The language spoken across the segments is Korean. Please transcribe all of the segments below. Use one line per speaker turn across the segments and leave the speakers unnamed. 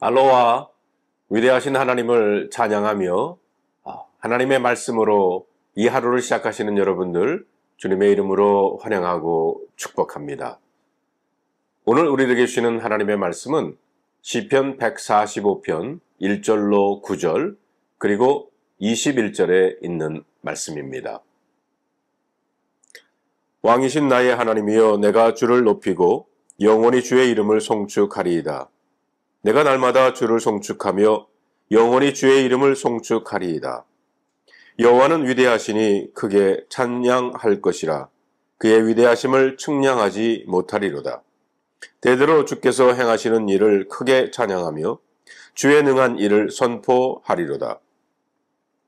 알로하, 위대하신 하나님을 찬양하며 하나님의 말씀으로 이 하루를 시작하시는 여러분들 주님의 이름으로 환영하고 축복합니다. 오늘 우리에게 주시는 하나님의 말씀은 시편 145편 1절로 9절 그리고 21절에 있는 말씀입니다. 왕이신 나의 하나님이여, 내가 주를 높이고 영원히 주의 이름을 송축하리이다. 내가 날마다 주를 송축하며 영원히 주의 이름을 송축하리이다. 여호와는 위대하시니 크게 찬양할 것이라. 그의 위대하심을 측량하지 못하리로다. 대대로 주께서 행하시는 일을 크게 찬양하며 주의 능한 일을 선포하리로다.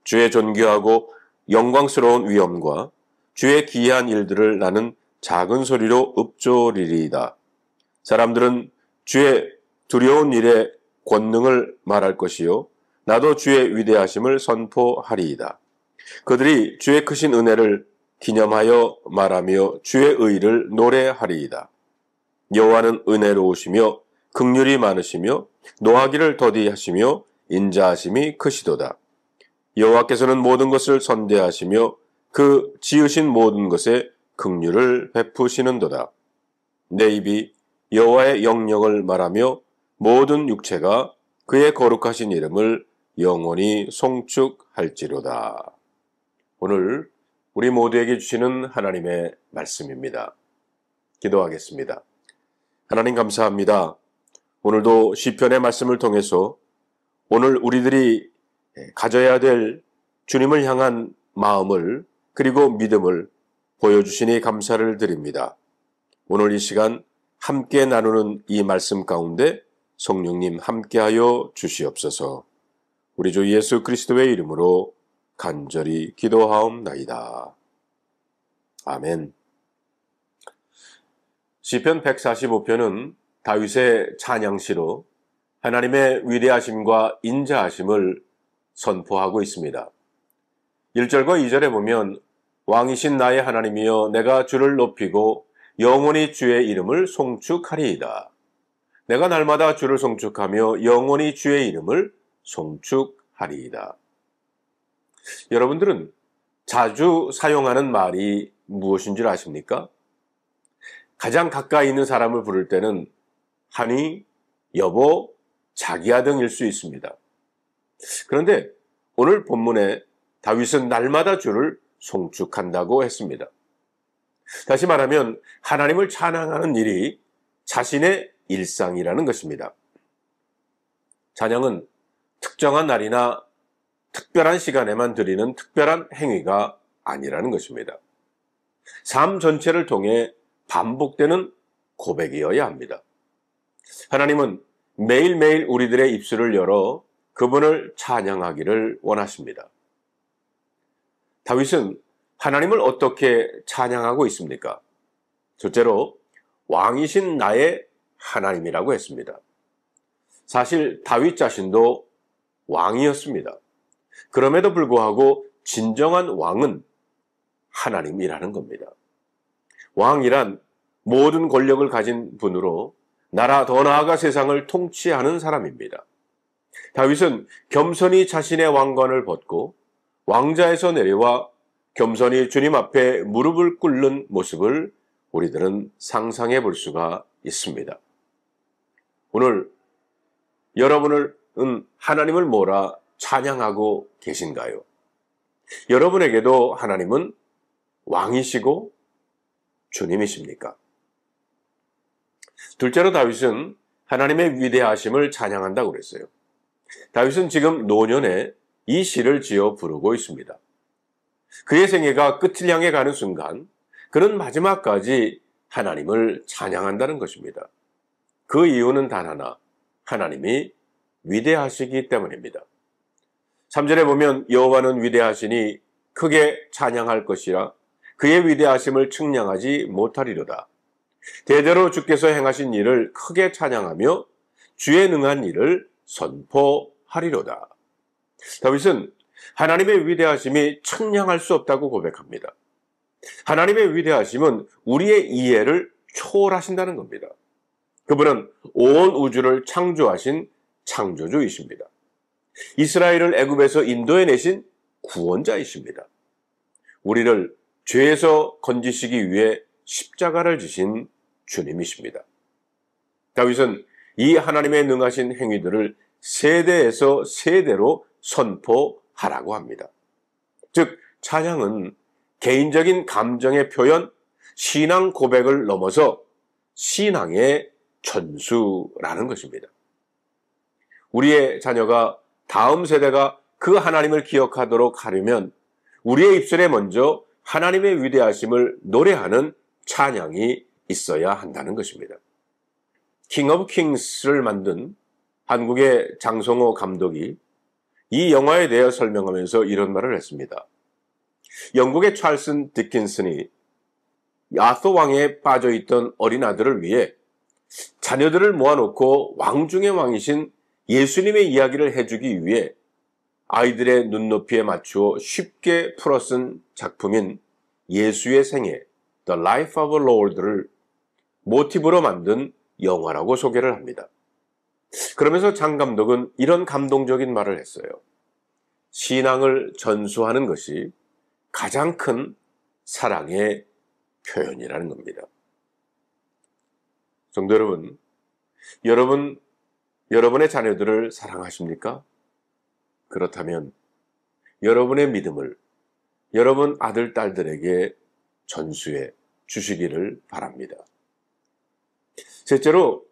주의 존귀하고 영광스러운 위엄과 주의 기이한 일들을 나는 작은 소리로 읊조리리이다. 사람들은 주의 두려운 일의 권능을 말할 것이요, 나도 주의 위대하심을 선포하리이다. 그들이 주의 크신 은혜를 기념하여 말하며 주의 의를 노래하리이다. 여호와는 은혜로우시며 긍휼이 많으시며 노하기를 더디하시며 인자하심이 크시도다. 여호와께서는 모든 것을 선대하시며 그 지으신 모든 것에 긍휼을 베푸시는도다. 내 입이 여호와의 영령을 말하며 모든 육체가 그의 거룩하신 이름을 영원히 송축할지로다. 오늘 우리 모두에게 주시는 하나님의 말씀입니다. 기도하겠습니다. 하나님 감사합니다. 오늘도 시편의 말씀을 통해서 오늘 우리들이 가져야 될 주님을 향한 마음을 그리고 믿음을 보여주시니 감사를 드립니다. 오늘 이 시간 함께 나누는 이 말씀 가운데 성령님 함께하여 주시옵소서. 우리 주 예수 그리스도의 이름으로 간절히 기도하옵나이다. 아멘. 시편 145편은 다윗의 찬양시로 하나님의 위대하심과 인자하심을 선포하고 있습니다. 1절과 2절에 보면 왕이신 나의 하나님이여, 내가 주를 높이고 영원히 주의 이름을 송축하리이다. 내가 날마다 주를 송축하며 영원히 주의 이름을 송축하리이다. 여러분들은 자주 사용하는 말이 무엇인 줄 아십니까? 가장 가까이 있는 사람을 부를 때는 하니, 여보, 자기야 등일 수 있습니다. 그런데 오늘 본문에 다윗은 날마다 주를 송축한다고 했습니다. 다시 말하면 하나님을 찬양하는 일이 자신의 일상이라는 것입니다. 찬양은 특정한 날이나 특별한 시간에만 드리는 특별한 행위가 아니라는 것입니다. 삶 전체를 통해 반복되는 고백이어야 합니다. 하나님은 매일매일 우리들의 입술을 열어 그분을 찬양하기를 원하십니다. 다윗은 하나님을 어떻게 찬양하고 있습니까? 첫째로 왕이신 나의 하나님이라고 했습니다. 사실 다윗 자신도 왕이었습니다. 그럼에도 불구하고 진정한 왕은 하나님이라는 겁니다. 왕이란 모든 권력을 가진 분으로 나라 더 나아가 세상을 통치하는 사람입니다. 다윗은 겸손히 자신의 왕관을 벗고 왕자에서 내려와 겸손히 주님 앞에 무릎을 꿇는 모습을 우리들은 상상해 볼 수가 있습니다. 오늘 여러분은 하나님을 뭐라 찬양하고 계신가요? 여러분에게도 하나님은 왕이시고 주님이십니까? 둘째로 다윗은 하나님의 위대하심을 찬양한다고 그랬어요. 다윗은 지금 노년에 이 시를 지어 부르고 있습니다. 그의 생애가 끝을 향해 가는 순간 그는 마지막까지 하나님을 찬양한다는 것입니다. 그 이유는 단 하나, 하나님이 위대하시기 때문입니다. 3절에 보면 여호와는 위대하시니 크게 찬양할 것이라. 그의 위대하심을 측량하지 못하리로다. 대대로 주께서 행하신 일을 크게 찬양하며 주의 능한 일을 선포하리로다. 다윗은 하나님의 위대하심이 측량할 수 없다고 고백합니다. 하나님의 위대하심은 우리의 이해를 초월하신다는 겁니다. 그분은 온 우주를 창조하신 창조주이십니다. 이스라엘을 애굽에서 인도해 내신 구원자이십니다. 우리를 죄에서 건지시기 위해 십자가를 지신 주님이십니다. 다윗은 이 하나님의 능하신 행위들을 세대에서 세대로 선포하라고 합니다. 즉, 찬양은 개인적인 감정의 표현, 신앙 고백을 넘어서 신앙의 전수라는 것입니다. 우리의 자녀가 다음 세대가 그 하나님을 기억하도록 하려면 우리의 입술에 먼저 하나님의 위대하심을 노래하는 찬양이 있어야 한다는 것입니다. 킹 오브 킹스를 만든 한국의 장성호 감독이 이 영화에 대해 설명하면서 이런 말을 했습니다. 영국의 찰슨 디킨슨이 아서 왕에 빠져있던 어린 아들을 위해 자녀들을 모아놓고 왕 중의 왕이신 예수님의 이야기를 해주기 위해 아이들의 눈높이에 맞추어 쉽게 풀어쓴 작품인 예수의 생애, The Life of the Lord를 모티브로 만든 영화라고 소개를 합니다. 그러면서 장 감독은 이런 감동적인 말을 했어요. 신앙을 전수하는 것이 가장 큰 사랑의 표현이라는 겁니다. 성도 여러분, 여러분의 자녀들을 사랑하십니까? 그렇다면 여러분의 믿음을 여러분 아들, 딸들에게 전수해 주시기를 바랍니다. 셋째로,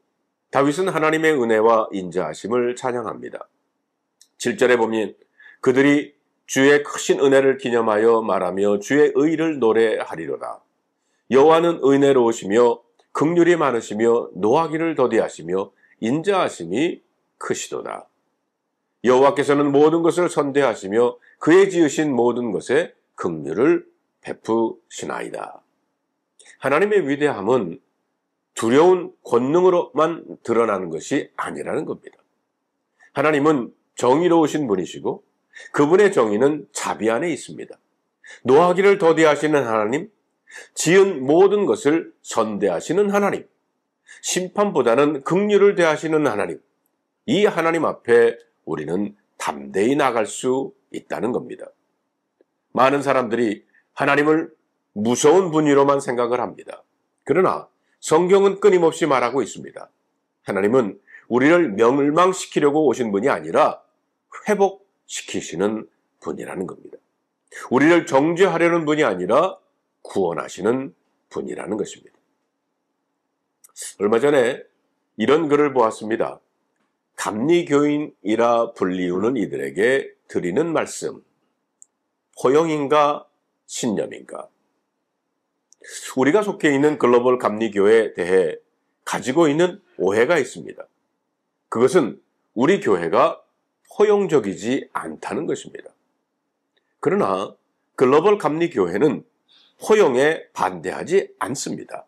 다윗은 하나님의 은혜와 인자하심을 찬양합니다. 7절에 보면 그들이 주의 크신 은혜를 기념하여 말하며 주의 의를 노래하리로다. 여호와는 은혜로우시며 긍휼이 많으시며 노하기를 더디하시며 인자하심이 크시도다. 여호와께서는 모든 것을 선대하시며 그의 지으신 모든 것에 긍휼을 베푸시나이다. 하나님의 위대함은 두려운 권능으로만 드러나는 것이 아니라는 겁니다. 하나님은 정의로우신 분이시고 그분의 정의는 자비 안에 있습니다. 노하기를 더디하시는 하나님, 지은 모든 것을 선대하시는 하나님, 심판보다는 긍휼을 대하시는 하나님, 이 하나님 앞에 우리는 담대히 나갈 수 있다는 겁니다. 많은 사람들이 하나님을 무서운 분이로만 생각을 합니다. 그러나 성경은 끊임없이 말하고 있습니다. 하나님은 우리를 멸망시키려고 오신 분이 아니라 회복시키시는 분이라는 겁니다. 우리를 정죄하려는 분이 아니라 구원하시는 분이라는 것입니다. 얼마 전에 이런 글을 보았습니다. 감리교인이라 불리우는 이들에게 드리는 말씀, 포용인가 신념인가? 우리가 속해 있는 글로벌 감리교회에 대해 가지고 있는 오해가 있습니다. 그것은 우리 교회가 포용적이지 않다는 것입니다. 그러나 글로벌 감리교회는 포용에 반대하지 않습니다.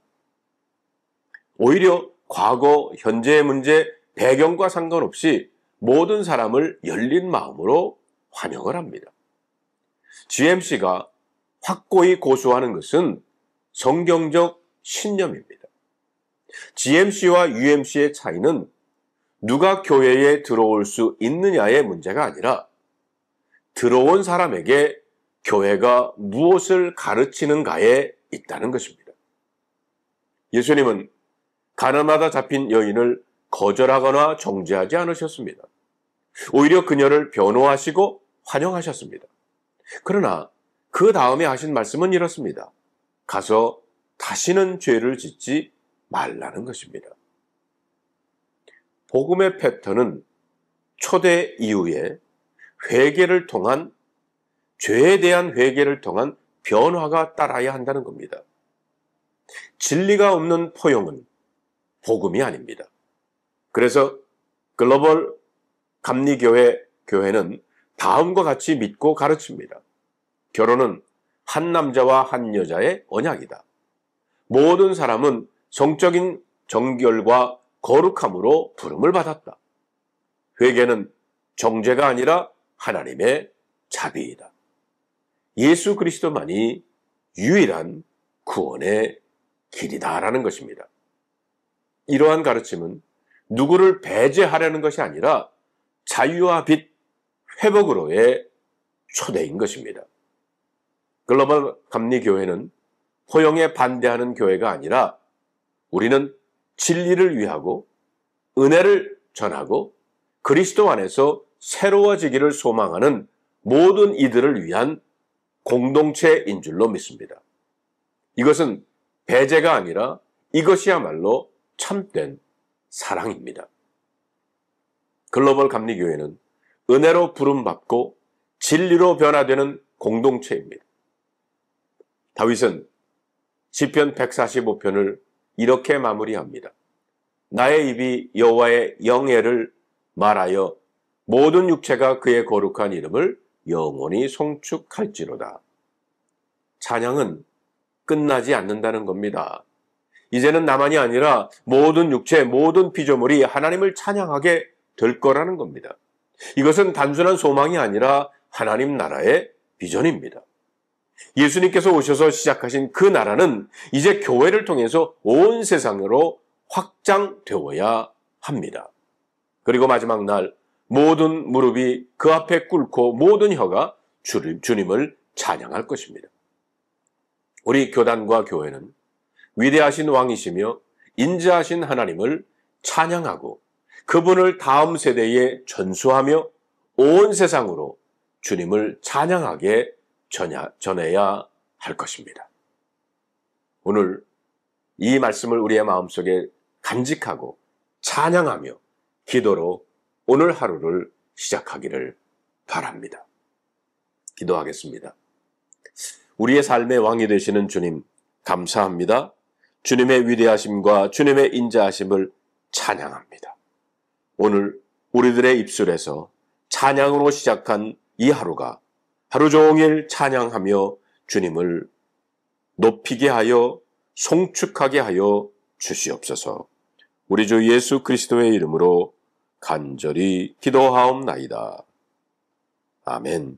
오히려 과거, 현재의 문제, 배경과 상관없이 모든 사람을 열린 마음으로 환영을 합니다. GMC가 확고히 고수하는 것은 성경적 신념입니다. GMC와 UMC의 차이는 누가 교회에 들어올 수 있느냐의 문제가 아니라 들어온 사람에게 교회가 무엇을 가르치는가에 있다는 것입니다. 예수님은 가늠하다 잡힌 여인을 거절하거나 정죄하지 않으셨습니다. 오히려 그녀를 변호하시고 환영하셨습니다. 그러나 그 다음에 하신 말씀은 이렇습니다. 가서 다시는 죄를 짓지 말라는 것입니다. 복음의 패턴은 초대 이후에 회개를 통한, 죄에 대한 회개를 통한 변화가 따라야 한다는 겁니다. 진리가 없는 포용은 복음이 아닙니다. 그래서 글로벌 감리교회는 다음과 같이 믿고 가르칩니다. 결혼은 한 남자와 한 여자의 언약이다. 모든 사람은 성적인 정결과 거룩함으로 부름을 받았다. 회개는 정죄가 아니라 하나님의 자비이다. 예수 그리스도만이 유일한 구원의 길이다라는 것입니다. 이러한 가르침은 누구를 배제하려는 것이 아니라 자유와 빛, 회복으로의 초대인 것입니다. 글로벌 감리교회는 허용에 반대하는 교회가 아니라 우리는 진리를 위하고 은혜를 전하고 그리스도 안에서 새로워지기를 소망하는 모든 이들을 위한 공동체인 줄로 믿습니다. 이것은 배제가 아니라 이것이야말로 참된 사랑입니다. 글로벌 감리교회는 은혜로 부름받고 진리로 변화되는 공동체입니다. 다윗은 시편 145편을 이렇게 마무리합니다. 나의 입이 여호와의 영예를 말하여 모든 육체가 그의 거룩한 이름을 영원히 송축할지로다. 찬양은 끝나지 않는다는 겁니다. 이제는 나만이 아니라 모든 육체, 모든 피조물이 하나님을 찬양하게 될 거라는 겁니다. 이것은 단순한 소망이 아니라 하나님 나라의 비전입니다. 예수님께서 오셔서 시작하신 그 나라는 이제 교회를 통해서 온 세상으로 확장되어야 합니다. 그리고 마지막 날 모든 무릎이 그 앞에 꿇고 모든 혀가 주님을 찬양할 것입니다. 우리 교단과 교회는 위대하신 왕이시며 인자하신 하나님을 찬양하고 그분을 다음 세대에 전수하며 온 세상으로 주님을 찬양하게 전해야 할 것입니다. 오늘 이 말씀을 우리의 마음속에 간직하고 찬양하며 기도로 오늘 하루를 시작하기를 바랍니다. 기도하겠습니다. 우리의 삶의 왕이 되시는 주님, 감사합니다. 주님의 위대하심과 주님의 인자하심을 찬양합니다. 오늘 우리들의 입술에서 찬양으로 시작한 이 하루가 하루 종일 찬양하며 주님을 높이게 하여 송축하게 하여 주시옵소서. 우리 주 예수 그리스도의 이름으로 간절히 기도하옵나이다. 아멘.